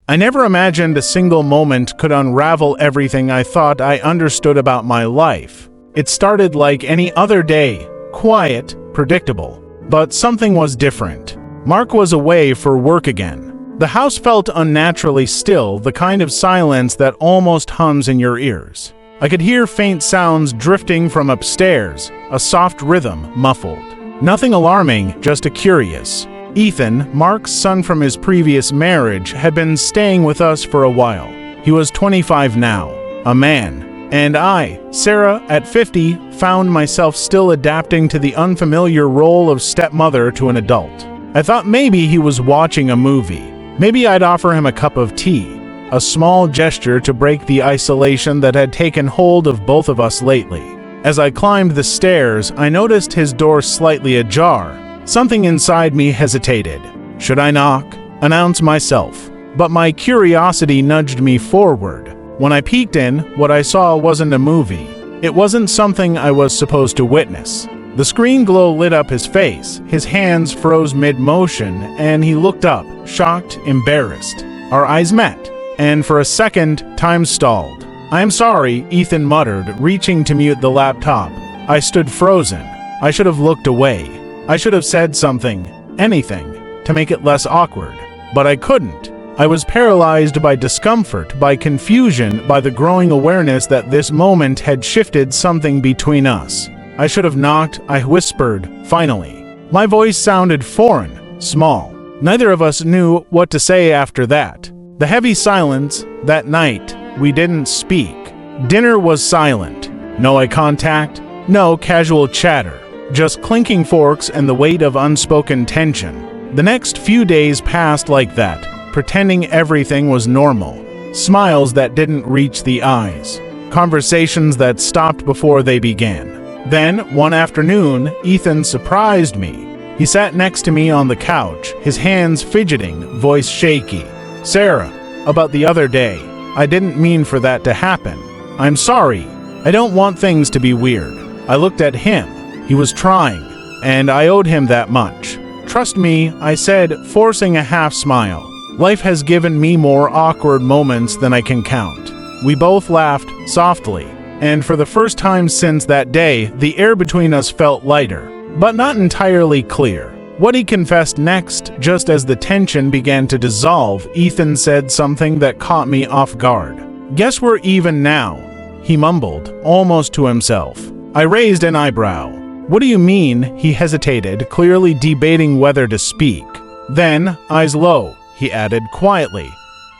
I never imagined a single moment could unravel everything I thought I understood about my life. It started like any other day, quiet, predictable. But something was different. Mark was away for work again. The house felt unnaturally still, the kind of silence that almost hums in your ears. I could hear faint sounds drifting from upstairs, a soft rhythm, muffled. Nothing alarming, just a curious. Ethan, Mark's son from his previous marriage, had been staying with us for a while. He was 25 now, a man. And I, Sarah, at 50, found myself still adapting to the unfamiliar role of stepmother to an adult. I thought maybe he was watching a movie. Maybe I'd offer him a cup of tea, a small gesture to break the isolation that had taken hold of both of us lately. As I climbed the stairs, I noticed his door slightly ajar. Something inside me hesitated. Should I knock? Announce myself? But my curiosity nudged me forward. When I peeked in, what I saw wasn't a movie. It wasn't something I was supposed to witness. The screen glow lit up his face, his hands froze mid-motion, and he looked up, shocked, embarrassed. Our eyes met, and for a second, time stalled. "I'm sorry," Ethan muttered, reaching to mute the laptop. I stood frozen. I should have looked away. I should have said something, anything, to make it less awkward. But I couldn't. I was paralyzed by discomfort, by confusion, by the growing awareness that this moment had shifted something between us. I should have knocked, I whispered, finally. My voice sounded foreign, small. Neither of us knew what to say after that. The heavy silence, that night, we didn't speak. Dinner was silent. No eye contact, no casual chatter. Just clinking forks and the weight of unspoken tension. The next few days passed like that, pretending everything was normal. Smiles that didn't reach the eyes. Conversations that stopped before they began. Then, one afternoon, Ethan surprised me. He sat next to me on the couch, his hands fidgeting, voice shaky. "Sarah, about the other day, I didn't mean for that to happen. I'm sorry. I don't want things to be weird." I looked at him. He was trying, and I owed him that much. "Trust me," I said, forcing a half smile. "Life has given me more awkward moments than I can count." We both laughed, softly, and for the first time since that day, the air between us felt lighter, but not entirely clear. What he confessed next, just as the tension began to dissolve, Ethan said something that caught me off guard. "Guess we're even now," he mumbled, almost to himself. I raised an eyebrow. "What do you mean?" He hesitated, clearly debating whether to speak. Then, eyes low, he added quietly,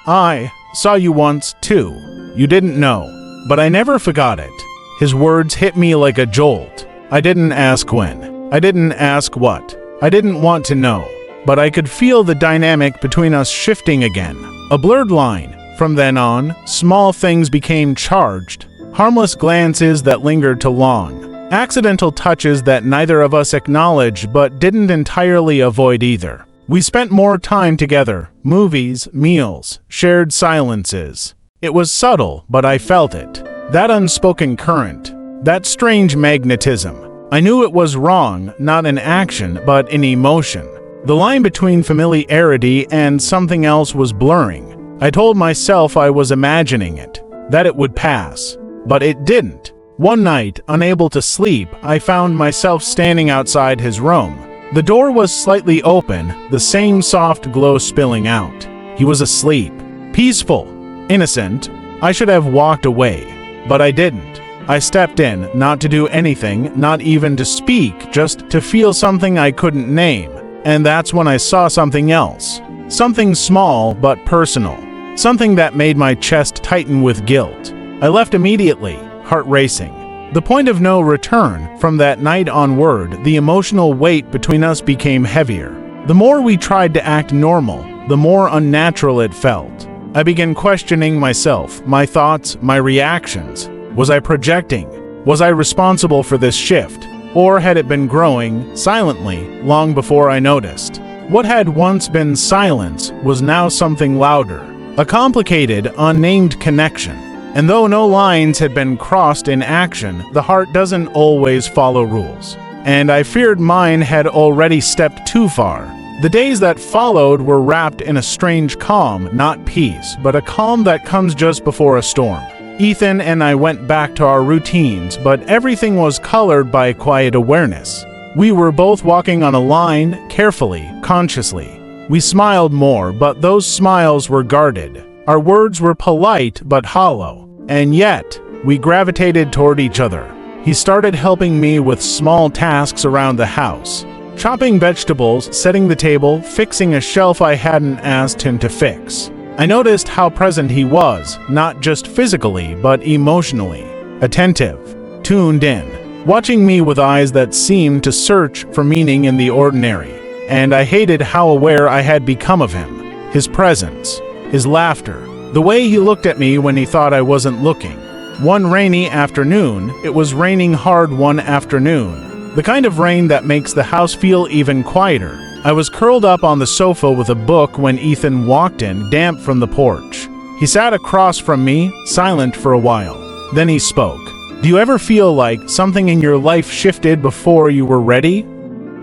"I saw you once, too. You didn't know. But I never forgot it." His words hit me like a jolt. I didn't ask when. I didn't ask what. I didn't want to know. But I could feel the dynamic between us shifting again. A blurred line. From then on, small things became charged. Harmless glances that lingered too long. Accidental touches that neither of us acknowledged but didn't entirely avoid either. We spent more time together. Movies, meals, shared silences. It was subtle, but I felt it. That unspoken current. That strange magnetism. I knew it was wrong, not in action, but in emotion. The line between familiarity and something else was blurring. I told myself I was imagining it, that it would pass. But it didn't. One night, unable to sleep, I found myself standing outside his room. The door was slightly open, the same soft glow spilling out. He was asleep. Peaceful. Innocent. I should have walked away. But I didn't. I stepped in, not to do anything, not even to speak, just to feel something I couldn't name. And that's when I saw something else. Something small but personal. Something that made my chest tighten with guilt. I left immediately, heart racing. The point of no return. From that night onward, the emotional weight between us became heavier. The more we tried to act normal, the more unnatural it felt. I began questioning myself, my thoughts, my reactions. Was I projecting? Was I responsible for this shift? Or had it been growing, silently, long before I noticed? What had once been silence was now something louder. A complicated, unnamed connection. And though no lines had been crossed in action, the heart doesn't always follow rules. And I feared mine had already stepped too far. The days that followed were wrapped in a strange calm, not peace, but a calm that comes just before a storm. Ethan and I went back to our routines, but everything was colored by quiet awareness. We were both walking on a line, carefully, consciously. We smiled more, but those smiles were guarded. Our words were polite but hollow, and yet we gravitated toward each other. He started helping me with small tasks around the house. Chopping vegetables, setting the table, fixing a shelf I hadn't asked him to fix. I noticed how present he was, not just physically, but emotionally. Attentive, tuned in, watching me with eyes that seemed to search for meaning in the ordinary. And I hated how aware I had become of him. His presence, his laughter, the way he looked at me when he thought I wasn't looking. One rainy afternoon, it was raining hard one afternoon. The kind of rain that makes the house feel even quieter. I was curled up on the sofa with a book when Ethan walked in, damp from the porch. He sat across from me, silent for a while. Then he spoke. "Do you ever feel like something in your life shifted before you were ready?"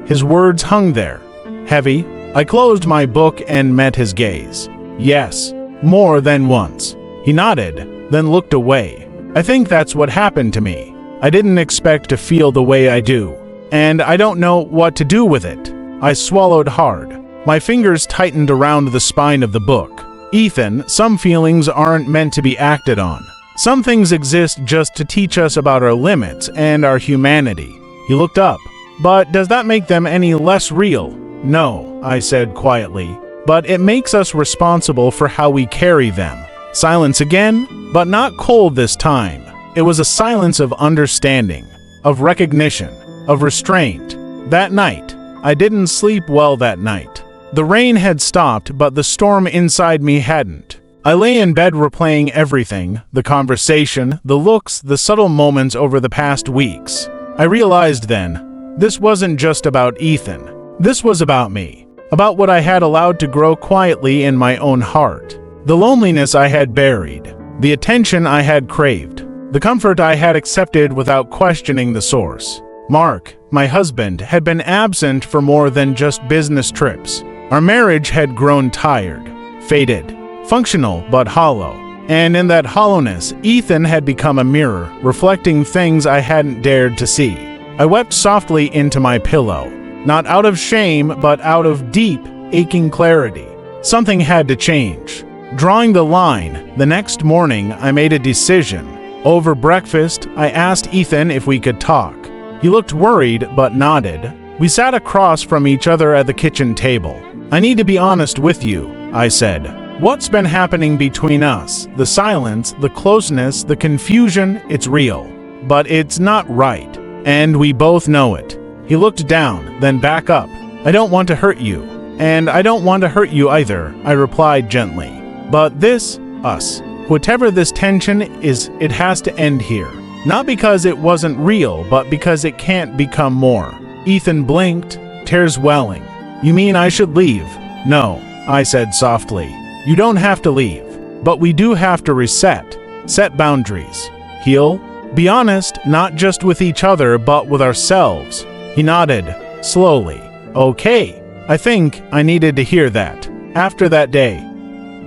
His words hung there, heavy. I closed my book and met his gaze. "Yes, more than once." He nodded, then looked away. I think that's what happened to me. I didn't expect to feel the way I do, and I don't know what to do with it. I swallowed hard. My fingers tightened around the spine of the book. "Ethan, some feelings aren't meant to be acted on. Some things exist just to teach us about our limits and our humanity." He looked up. "But does that make them any less real?" "No," I said quietly, "but it makes us responsible for how we carry them." Silence again, but not cold this time. It was a silence of understanding, of recognition, of restraint. That night, I didn't sleep well that night. The rain had stopped, but the storm inside me hadn't. I lay in bed replaying everything, the conversation, the looks, the subtle moments over the past weeks. I realized then, this wasn't just about Ethan. This was about me, about what I had allowed to grow quietly in my own heart. The loneliness I had buried, the attention I had craved, the comfort I had accepted without questioning the source. Mark, my husband, had been absent for more than just business trips. Our marriage had grown tired, faded, functional but hollow. And in that hollowness, Ethan had become a mirror, reflecting things I hadn't dared to see. I wept softly into my pillow, not out of shame, but out of deep, aching clarity. Something had to change. Drawing the line, the next morning I made a decision. Over breakfast, I asked Ethan if we could talk. He looked worried but nodded. We sat across from each other at the kitchen table. "I need to be honest with you," I said. "What's been happening between us? The silence, the closeness, the confusion, it's real. But it's not right. And we both know it." He looked down, then back up. "I don't want to hurt you. And I don't want to hurt you either," I replied gently. "But this, us, whatever this tension is, it has to end here. Not because it wasn't real, but because it can't become more." Ethan blinked, tears welling. "You mean I should leave?" "No," I said softly. "You don't have to leave. But we do have to reset, set boundaries, heal, be honest, not just with each other, but with ourselves." He nodded, slowly. "Okay." I think I needed to hear that. After that day,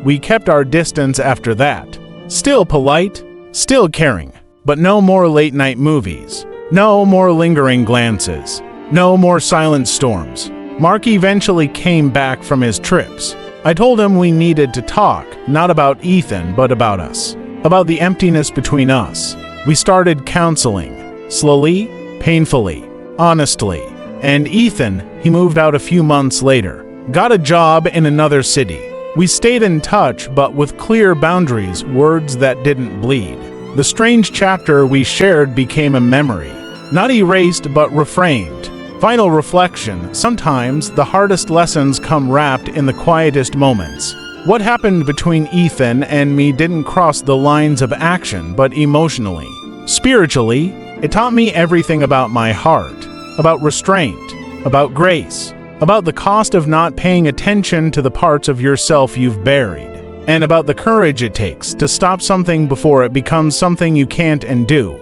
we kept our distance after that. Still polite, still caring, but no more late-night movies. No more lingering glances. No more silent storms. Mark eventually came back from his trips. I told him we needed to talk, not about Ethan, but about us. About the emptiness between us. We started counseling. Slowly, painfully, honestly. And Ethan, he moved out a few months later. Got a job in another city. We stayed in touch, but with clear boundaries, words that didn't bleed. The strange chapter we shared became a memory. Not erased, but reframed. Final reflection, sometimes the hardest lessons come wrapped in the quietest moments. What happened between Ethan and me didn't cross the lines of action, but emotionally. Spiritually, it taught me everything about my heart, about restraint, about grace, about the cost of not paying attention to the parts of yourself you've buried, and about the courage it takes to stop something before it becomes something you can't undo.